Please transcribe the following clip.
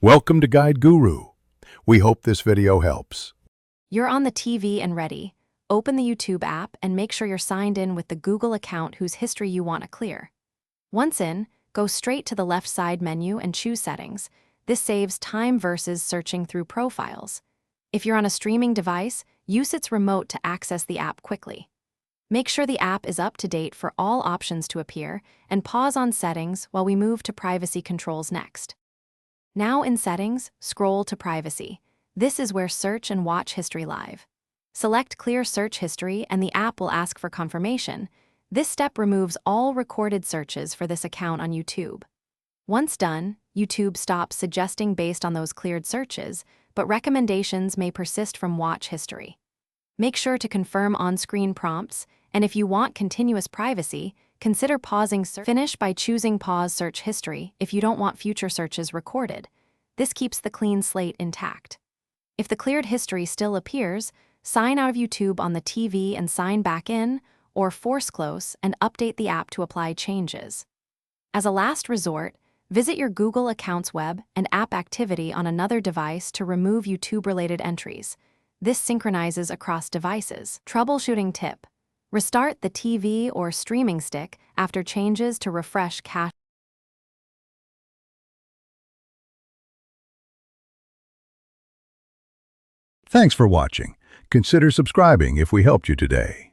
Welcome to Guide Guru. We hope this video helps. You're on the TV and ready. Open the YouTube app and make sure you're signed in with the Google account whose history you want to clear. Once in, go straight to the left side menu and choose Settings. This saves time versus searching through profiles. If you're on a streaming device, use its remote to access the app quickly. Make sure the app is up to date for all options to appear, and pause on Settings while we move to Privacy Controls next. Now in Settings, scroll to Privacy. This is where search and watch history live. Select Clear Search History and the app will ask for confirmation. This step removes all recorded searches for this account on YouTube. Once done, YouTube stops suggesting based on those cleared searches, but recommendations may persist from watch history. Make sure to confirm on-screen prompts, and if you want continuous privacy, consider pausing search. Finish by choosing Pause Search History if you don't want future searches recorded. This keeps the clean slate intact. If the cleared history still appears, sign out of YouTube on the TV and sign back in, or force close and update the app to apply changes. As a last resort, visit your Google account's web and app activity on another device to remove YouTube-related entries. This synchronizes across devices. Troubleshooting tip: restart the TV or streaming stick after changes to refresh cache. Thanks for watching. Consider subscribing if we helped you today.